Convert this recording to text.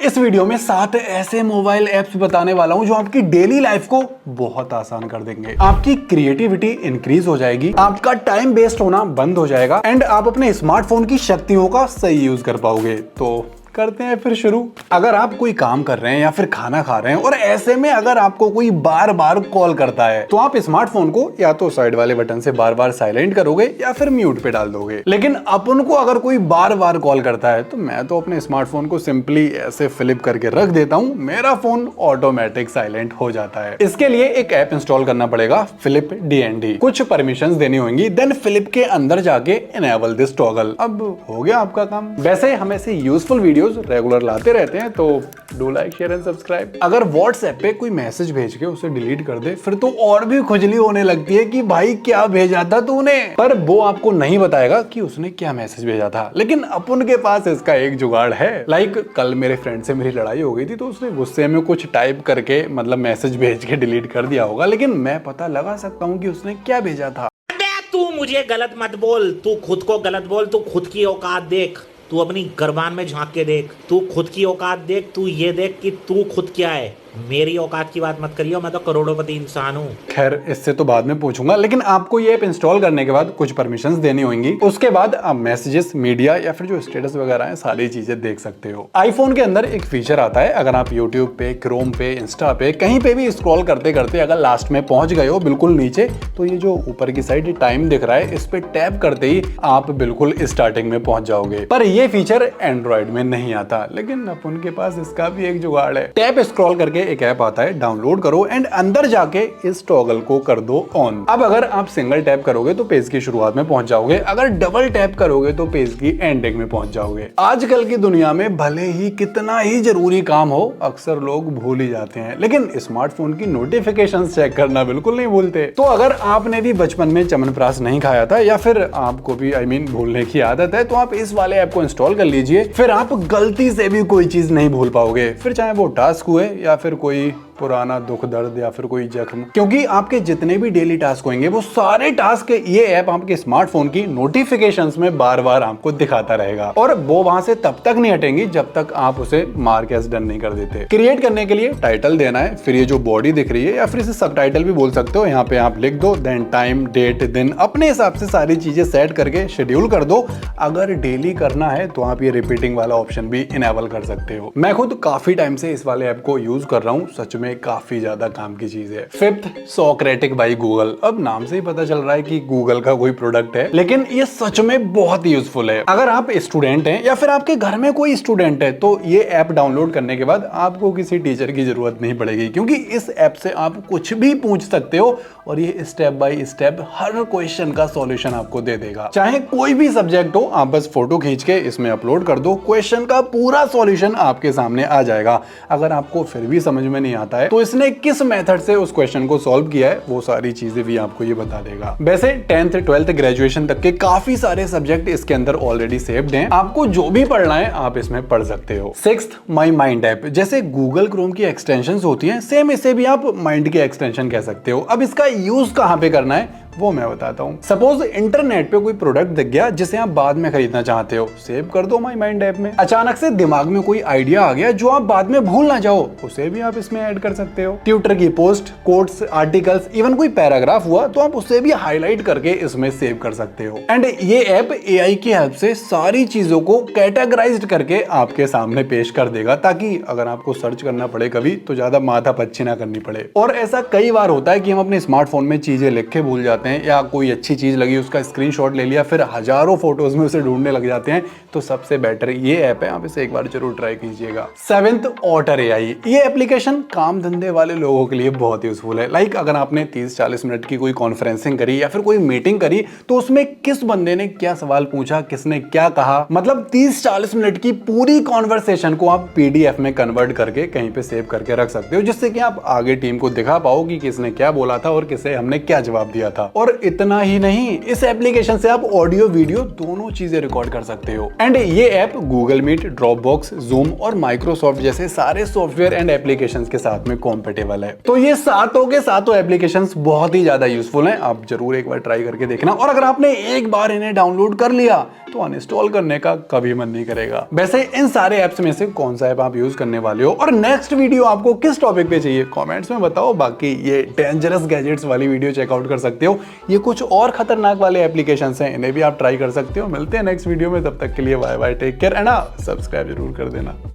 इस वीडियो में 7 ऐसे मोबाइल ऐप्स बताने वाला हूं जो आपकी डेली लाइफ को बहुत आसान कर देंगे। आपकी क्रिएटिविटी इंक्रीज हो जाएगी, आपका टाइम वेस्ट होना बंद हो जाएगा एंड आप अपने स्मार्टफोन की शक्तियों का सही यूज कर पाओगे। तो करते हैं फिर शुरू। अगर आप कोई काम कर रहे हैं या फिर खाना खा रहे हैं और ऐसे में अगर आपको कोई बार बार कॉल करता है तो आप स्मार्टफोन को या तो साइड वाले बटन से बार बार साइलेंट करोगे या फिर म्यूट पे डाल दोगे। लेकिन अपन को अगर कोई बार बार कॉल करता है तो मैं तो अपने स्मार्टफोन को सिंपली ऐसे फ्लिप करके रख देता हूं, मेरा फोन ऑटोमेटिक साइलेंट हो जाता है। इसके लिए एक ऐप इंस्टॉल करना पड़ेगा, फ्लिप DND। कुछ परमिशंस देनी होंगी, देन फ्लिप के अंदर जाके इनेबल दिस टॉगल। अब हो गया आपका काम। वैसे हम ऐसे यूजफुल वीडियोस रेगुलर लाते रहते हैं, तो do like share and subscribe. अगर व्हाट्सएप पे कोई मैसेज भेज के उसे डिलीट कर दे फिर तो और भी खुजली होने लगती है कि भाई क्या भेजा था तूने, पर वो आपको नहीं बताएगा कि उसने क्या मैसेज भेजा था। लेकिन अपन के पास इसका एक जुगाड़ है। लाइक कल मेरे फ्रेंड से मेरी लड़ाई हो गई थी तो उसने गुस्से में कुछ टाइप करके मतलब मैसेज भेज के डिलीट कर दिया होगा, लेकिन मैं पता लगा सकता हूँ कि उसने क्या भेजा था। तू मुझे गलत मत बोल, तू खुद को गलत बोल, तू खुद की औकात देख, तू अपनी गर्बान में झांक के देख, तू खुद की औकात देख, तू ये देख कि तू खुद क्या है। मेरी औकात की बात मत करियो, मैं तो करोड़पति इंसान हूँ। खैर इससे तो बाद में पूछूंगा, लेकिन आपको ये ऐप इंस्टॉल करने के बाद कुछ परमिशंस देनी होंगी। उसके बाद आप मैसेजेस, मीडिया या फिर जो स्टेटस वगैरह है सारी चीजें देख सकते हो। आईफोन के अंदर एक फीचर आता है, अगर आप यूट्यूब पे, क्रोम पे, इंस्टा पे कहीं पे भी स्क्रॉल करते करते अगर लास्ट में पहुंच गए हो बिल्कुल नीचे, तो ये जो ऊपर की साइड टाइम दिख रहा है इस पे टैप करते ही आप बिल्कुल स्टार्टिंग में पहुंच जाओगे। पर ये फीचर एंड्रॉइड में नहीं आता, लेकिन अपन के पास इसका भी एक जुगाड़ है। टैप स्क्रॉल करके एक ऐप आता है, डाउनलोड करो एंड अंदर जाके इस टॉगल को कर दो ऑन। अब अगर आप सिंगल टैप करोगे तो पेज की शुरुआत में पहुंच जाओगे, अगर डबल टैप करोगे तो पेज की एंडिंग में पहुंच जाओगे। आजकल की दुनिया में भले ही कितना ही जरूरी काम हो अक्सर लोग भूल ही जाते हैं, लेकिन स्मार्टफोन की नोटिफिकेशंस चेक करना बिल्कुल नहीं भूलते। तो अगर आपने भी बचपन में च्यवनप्राश नहीं खाया था या फिर आपको भी भूलने की आदत है, तो आप इस वाले ऐप को इंस्टॉल कर लीजिए। फिर आप गलती से भी कोई चीज नहीं भूल पाओगे, फिर चाहे वो टास्क हुए या फिर कोई पुराना दुख दर्द या फिर कोई जख्म, क्योंकि आपके जितने भी डेली टास्क होंगे वो सारे टास्क ये ऐप आपके स्मार्टफोन की नोटिफिकेशंस में बार बार आपको दिखाता रहेगा और वो वहां से तब तक नहीं हटेंगी जब तक आप उसे मार्क एज डन नहीं कर देते। क्रिएट करने के लिए टाइटल देना है, फिर ये जो बॉडी दिख रही है या फिर इसे सबटाइटल भी बोल सकते हो, यहाँ पे आप लिख दो, देन टाइम, डेट, दिन, अपने हिसाब से सारी चीजें सेट करके शेड्यूल कर दो। अगर डेली करना है तो आप ये रिपीटिंग वाला ऑप्शन भी इनेबल कर सकते हो। मैं खुद काफी टाइम से इस वाले ऐप को यूज कर रहा हूँ, सच में काफी ज्यादा काम की चीज है। Fifth, Socratic by Google. अब नाम से ही पता चल रहा है कि गूगल का कोई प्रोडक्ट है, लेकिन ये सच में बहुत यूजफुल है। अगर आप स्टूडेंट हैं या फिर आपके घर में कोई स्टूडेंट है तो ये ऐप डाउनलोड करने के बाद आपको किसी टीचर की जरूरत नहीं पड़ेगी, क्योंकि इस ऐप से आप कुछ भी पूछ सकते हो और ये step by step her question का सॉल्यूशन आपको दे देगा। चाहे कोई भी सब्जेक्ट हो, आप बस फोटो खींच के इसमें अपलोड कर दो, क्वेश्चन का पूरा सॉल्यूशन आपके सामने आ जाएगा। अगर आपको फिर भी समझ में नहीं आता है तो इसने किस मेथड से उस क्वेश्चन को सॉल्व किया है वो सारी चीजें भी आपको ये बता देगा। वैसे 10th 12th ग्रेजुएशन तक के काफी सारे सब्जेक्ट इसके अंदर ऑलरेडी सेव्ड हैं, आपको जो भी पढ़ना है आप इसमें पढ़ सकते हो। 6th, my mind app. जैसे गूगल क्रोम की एक्सटेंशंस होती हैं, सेम इसे भी आप माइंड की एक्सटेंशन कह सकते हो। अब इसका यूज कहां पे करना है वो मैं बताता हूँ। सपोज इंटरनेट पे कोई प्रोडक्ट दिख गया जिसे आप बाद में खरीदना चाहते हो, सेव कर दो माई माइंड ऐप में। अचानक से दिमाग में कोई आइडिया आ गया जो आप बाद में भूल ना जाओ, उसे भी आप इसमें ऐड कर सकते हो। ट्विटर की पोस्ट, कोट्स, आर्टिकल्स, इवन कोई पैराग्राफ हुआ तो आप उसे भी हाईलाइट करके इसमें सेव कर सकते हो। एंड ये ऐप AI की हेल्प से सारी चीजों को कैटेगराइज्ड करके आपके सामने पेश कर देगा, ताकि अगर आपको सर्च करना पड़े कभी तो ज्यादा माथा पच्ची ना करनी पड़े। और ऐसा कई बार होता है कि हम अपने स्मार्टफोन में चीजें लिख के भूल जाते हैं या कोई अच्छी चीज लगी उसका स्क्रीनशॉट ले लिया, फिर हजारों फोटोज में उसे ढूंढने लग जाते हैं। तो सबसे बेटर ये ऐप है, आप इसे एक बार जरूर ट्राई कीजिएगा। 7th, otter AI। ये एप्लीकेशन काम धंधे वाले लोगों के लिए बहुत यूजफुल है। लाइक अगर आपने 30-40 मिनट की कोई कॉन्फ्रेंसिंग करी या फिर कोई मीटिंग करी तो उसमें किस बंदे ने क्या सवाल पूछा, किसने क्या कहा, मतलब 30-40 मिनट की पूरी कॉन्वर्सेशन को आप PDF में कन्वर्ट करके कहीं पे सेव करके रख सकते हो, जिससे कि आप आगे टीम को दिखा पाओ कि किसने क्या बोला था और किसे हमने क्या जवाब दिया था। और इतना ही नहीं, इस एप्लीकेशन से आप ऑडियो वीडियो दोनों चीजें रिकॉर्ड कर सकते हो। एंड ये app Google Meet, Dropbox, Zoom और माइक्रोसॉफ्ट जैसे सारे सॉफ्टवेयर एंड एप्लीकेशंस के साथ में कॉम्पेटेबल है। तो ये सातों के सातों एप्लीकेशंस बहुत ही ज्यादा यूजफुल हैं, आप जरूर एक बार ट्राई करके देखना। और अगर आपने एक बार इन्हें डाउनलोड कर लिया तो अनइंस्टॉल करने का कभी मन नहीं करेगा। वैसे इन सारे ऐप्स में से कौन सा ऐप आप यूज करने वाले हो और नेक्स्ट वीडियो आपको किस टॉपिक पे चाहिए कमेंट्स में बताओ। बाकी ये डेंजरस गैजेट्स वाली वीडियो चेकआउट कर सकते हो, ये कुछ और खतरनाक वाले एप्लीकेशंस हैं, इन्हें भी आप ट्राई कर सकते हो। मिलते हैं नेक्स्ट वीडियो में, तब तक के लिए bye bye, take care and subscribe जरूर कर देना।